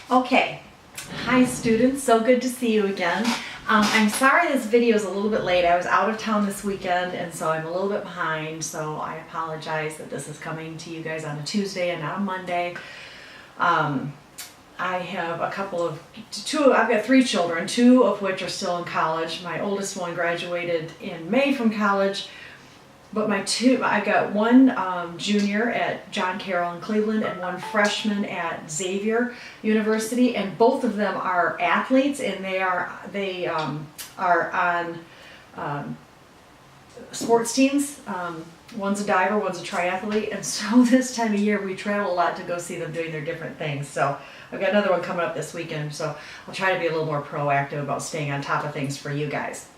Okay, hi students, so good to see you again. I'm sorry this video is a little bit late. I was out of town this weekend and so I'm a little bit behind, so I apologize that this is coming to you guys on a Tuesday and not a Monday. I have I've got 3 children, 2 of which are still in college. My oldest one graduated in May from college. But I've got one junior at John Carroll in Cleveland and one freshman at Xavier University, and both of them are athletes, and they are on sports teams. One's a diver, one's a triathlete, and so this time of year we travel a lot to go see them doing their different things. So I've got another one coming up this weekend, so I'll try to be a little more proactive about staying on top of things for you guys.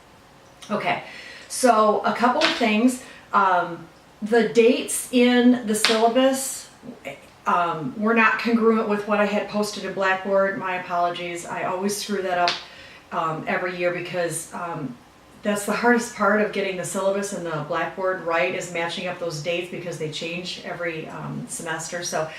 Okay, so a couple of things. The dates in the syllabus were not congruent with what I had posted in Blackboard. My apologies. I always screw that up every year because that's the hardest part of getting the syllabus and the Blackboard right, is matching up those dates because they change every semester. So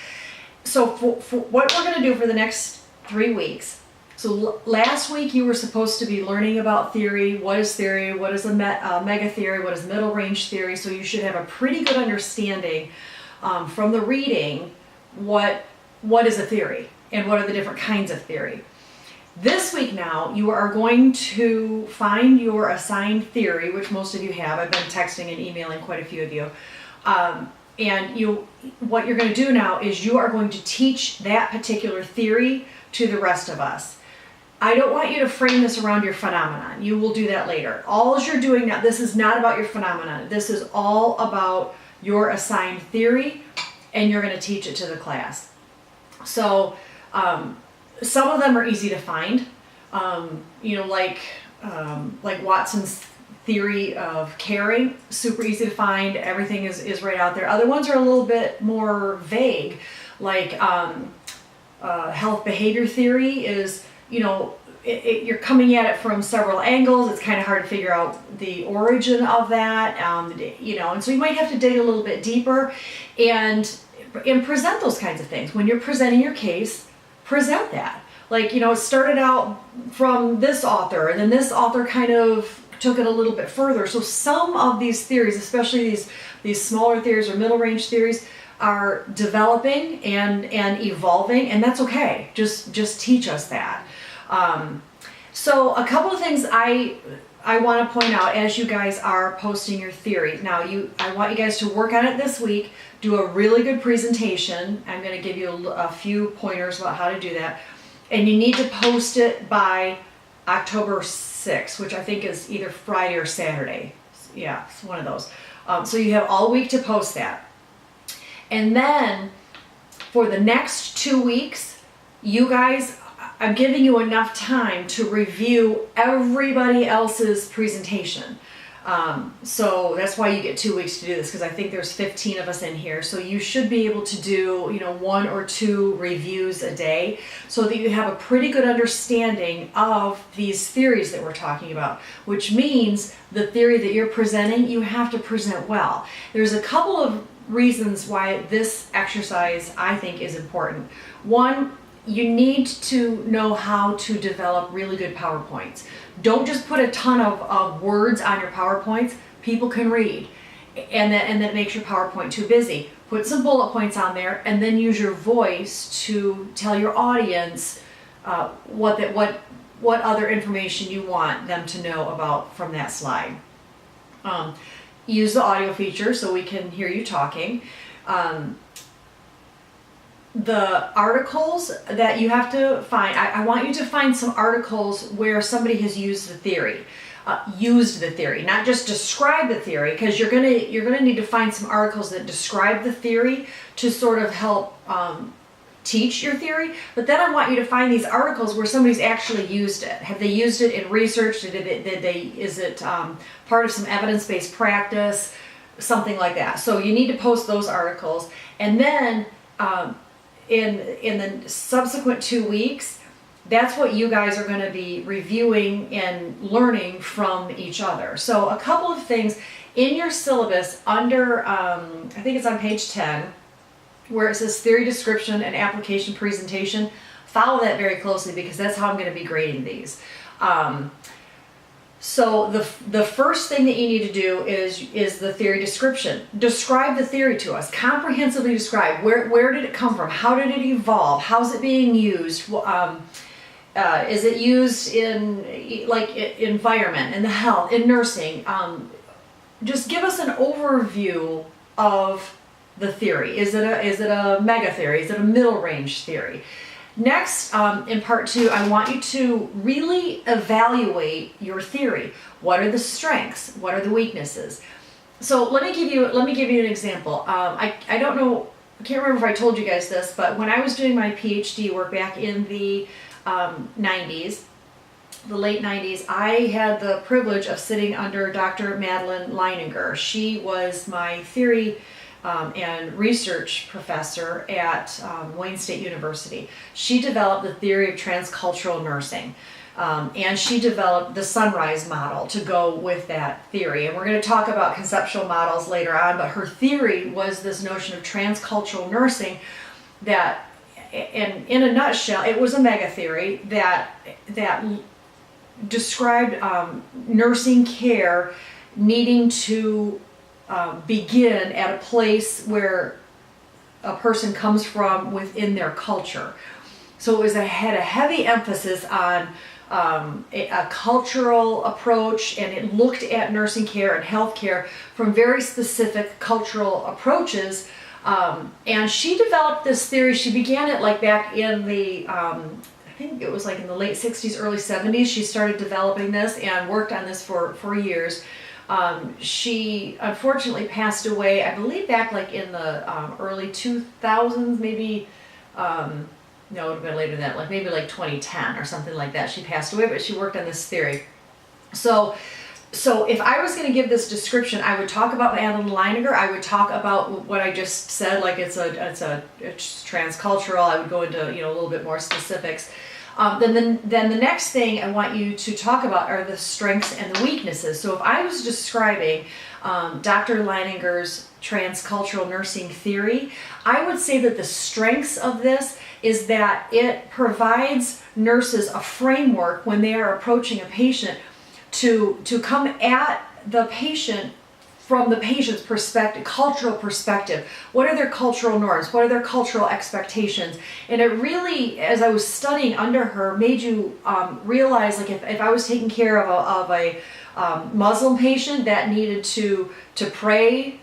for what we're going to do for the next 3 weeks. So last week you were supposed to be learning about theory. What is theory? What is a mega theory? What is middle range theory? So you should have a pretty good understanding from the reading what is a theory and what are the different kinds of theory. This week now you are going to find your assigned theory, which most of you have. I've been texting and emailing quite a few of you. What you're going to do now is you are going to teach that particular theory to the rest of us. I don't want you to frame this around your phenomenon. You will do that later. All you're doing now, this is not about your phenomenon. This is all about your assigned theory, and you're going to teach it to the class. So some of them are easy to find, like Watson's theory of caring, super easy to find. Everything is right out there. Other ones are a little bit more vague, like health behavior theory is, you're coming at it from several angles. It's kind of hard to figure out the origin of that, and so you might have to dig a little bit deeper and present those kinds of things. When you're presenting your case, present that. It started out from this author, and then this author kind of took it a little bit further. So some of these theories, especially these smaller theories or middle range theories, are developing and evolving, and that's okay. Just teach us that. So a couple of things I want to point out as you guys are posting your theory. Now I want you guys to work on it this week. Do a really good presentation. I'm going to give you a few pointers about how to do that. And you need to post it by October 6th, which I think is either Friday or Saturday. Yeah, it's one of those. So you have all week to post that. And then for the next 2 weeks, you guys, I'm giving you enough time to review everybody else's presentation. So that's why you get 2 weeks to do this, because I think there's 15 of us in here. So you should be able to do, 1 or 2 reviews a day so that you have a pretty good understanding of these theories that we're talking about, which means the theory that you're presenting, you have to present well. There's a couple of reasons why this exercise I think is important. One, you need to know how to develop really good PowerPoints. Don't just put a ton of words on your PowerPoints. People can read, and that makes your PowerPoint too busy. Put some bullet points on there, and then use your voice to tell your audience what other information you want them to know about from that slide. Use the audio feature so we can hear you talking. The articles that you have to find, I want you to find some articles where somebody has used the theory, not just describe the theory, because you're gonna need to find some articles that describe the theory to sort of help teach your theory. But then I want you to find these articles where somebody's actually used it. Have they used it in research? Is it part of some evidence-based practice, something like that? So you need to post those articles, and then in the subsequent 2 weeks, that's what you guys are going to be reviewing and learning from each other. So a couple of things in your syllabus under, I think it's on page 10, where it says theory description and application presentation. Follow that very closely because that's how I'm going to be grading these. So the first thing that you need to do is the theory description. Describe the theory to us. Comprehensively describe where did it come from? How did it evolve? How's it being used? Is it used in like environment, in the health, in nursing? Just give us an overview of the theory. Is it a mega theory? Is it a middle range theory? Next, in part 2, I want you to really evaluate your theory. What are the strengths? What are the weaknesses? So let me give you an example. I don't know, I can't remember if I told you guys this, but when I was doing my PhD work back in the 90s, the late 90s, I had the privilege of sitting under Dr. Madeline Leininger. She was my theory and research professor at Wayne State University. She developed the theory of transcultural nursing, and she developed the Sunrise model to go with that theory. And we're going to talk about conceptual models later on, but her theory was this notion of transcultural nursing that, and in a nutshell, it was a mega theory that described nursing care needing to begin at a place where a person comes from within their culture. So it had a heavy emphasis on a cultural approach, and it looked at nursing care and healthcare from very specific cultural approaches. And she developed this theory. She began it like back in the, I think it was like in the late 60s, early 70s. She started developing this and worked on this for years. She unfortunately passed away, I believe back like in the early 2000s, maybe, no, it would have been later than that, like maybe like 2010 or something like that. She passed away, but she worked on this theory. So if I was going to give this description, I would talk about Madeline Leininger. I would talk about what I just said, like it's transcultural. I would go into a little bit more specifics. Then the next thing I want you to talk about are the strengths and the weaknesses. So if I was describing Dr. Leininger's transcultural nursing theory, I would say that the strengths of this is that it provides nurses a framework when they are approaching a patient to come at the patient from the patient's perspective, cultural perspective. What are their cultural norms? What are their cultural expectations? And it really, as I was studying under her, made you realize, like if I was taking care of a Muslim patient that needed to pray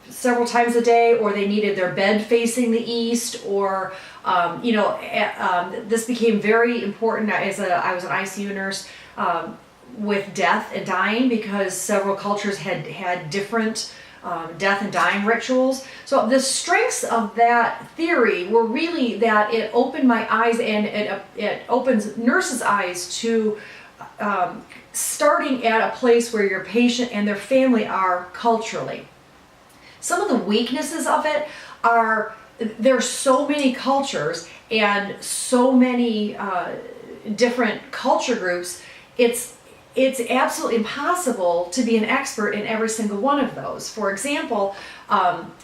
several times a day, or they needed their bed facing the east, or this became very important as I was an ICU nurse with death and dying, because several cultures had different death and dying rituals. So the strengths of that theory were really that it opened my eyes, and it opens nurses' eyes to starting at a place where your patient and their family are culturally. Some of the weaknesses of it are there's so many cultures and so many different culture groups. It's absolutely impossible to be an expert in every single one of those. For example,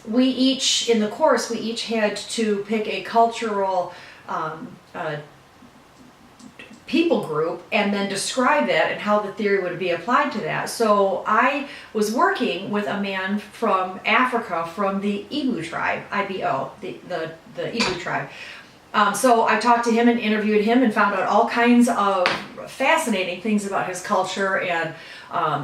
we each had to pick a cultural people group and then describe that and how the theory would be applied to that. So I was working with a man from Africa, from the Igbo tribe, IBO, the Igbo tribe. So I talked to him and interviewed him and found out all kinds of fascinating things about his culture and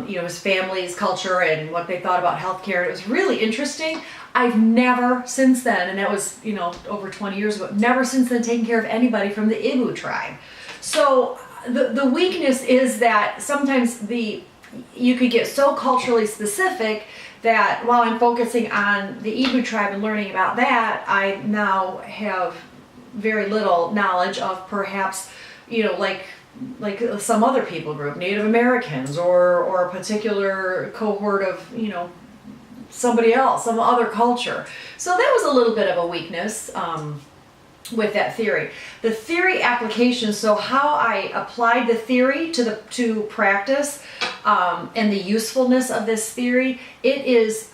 his family's culture and what they thought about healthcare. It was really interesting. I've never since then, and that was over 20 years ago, never since then taken care of anybody from the Igbo tribe. So the weakness is that sometimes you could get so culturally specific that while I'm focusing on the Igbo tribe and learning about that, I now have very little knowledge of perhaps, like some other people group, Native Americans, or a particular cohort of, somebody else, some other culture. So that was a little bit of a weakness with that theory. The theory application, so how I applied the theory to practice and the usefulness of this theory, it is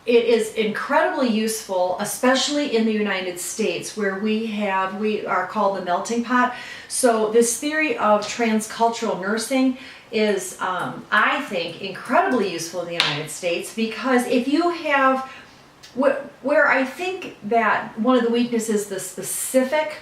it is incredibly useful, especially in the United States, where we are called the melting pot. So this theory of transcultural nursing is, I think, incredibly useful in the United States, because if you have, where I think that one of the weaknesses, the specific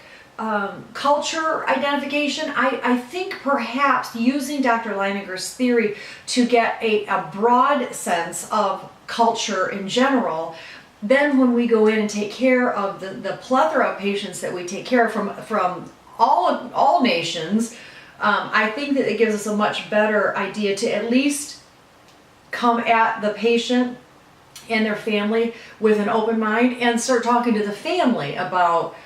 culture identification, I think perhaps using Dr. Leininger's theory to get a broad sense of culture in general, then when we go in and take care of the plethora of patients that we take care of from all nations, I think that it gives us a much better idea to at least come at the patient and their family with an open mind and start talking to the family about,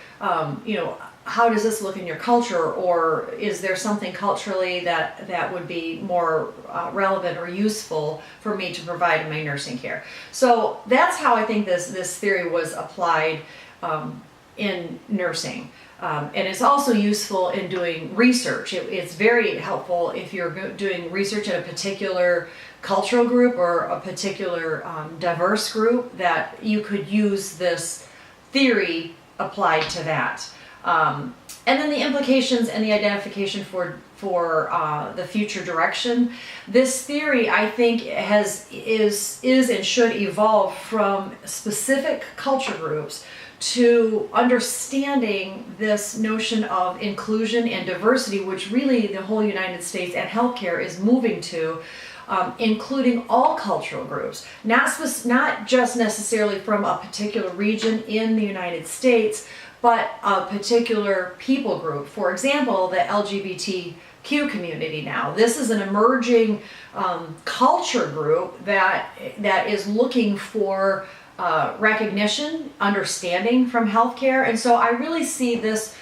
how does this look in your culture, or is there something culturally that would be more relevant or useful for me to provide in my nursing care. So that's how I think this theory was applied in nursing. And it's also useful in doing research. It's very helpful if you're doing research in a particular cultural group or a particular diverse group, that you could use this theory applied to that. And then the implications and the identification for the future direction. This theory, I think, is and should evolve from specific culture groups to understanding this notion of inclusion and diversity, which really the whole United States and healthcare is moving to, including all cultural groups, not just necessarily from a particular region in the United States, but a particular people group. For example, the LGBTQ community now. This is an emerging culture group that is looking for recognition, understanding from healthcare. And so I really see this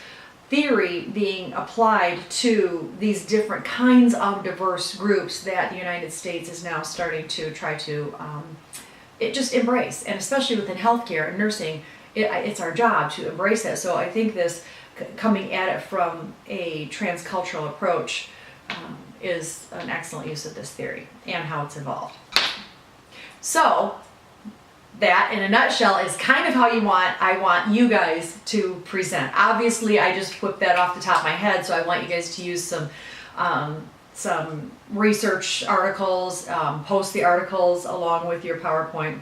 theory being applied to these different kinds of diverse groups that the United States is now starting to try to just embrace. And especially within healthcare and nursing, it's our job to embrace that. So I think this coming at it from a transcultural approach is an excellent use of this theory and how it's evolved. So that, in a nutshell, is kind of how I want you guys to present. Obviously, I just whipped that off the top of my head, so I want you guys to use some research articles, post the articles along with your PowerPoint.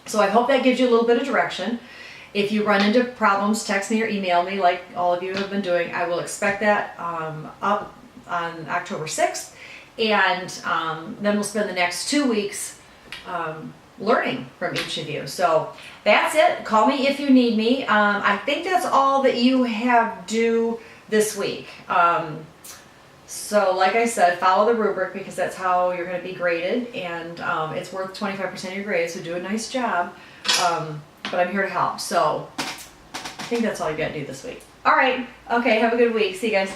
So I hope that gives you a little bit of direction. If you run into problems, text me or email me like all of you have been doing. I will expect that up on October 6th. And then we'll spend the next 2 weeks learning from each of you. So that's it. Call me if you need me. I think that's all that you have due this week. So like I said, follow the rubric, because that's how you're going to be graded, and it's worth 25% of your grade, so do a nice job. But I'm here to help. So I think that's all you got to do this week. All right. Okay. Have a good week. See you guys.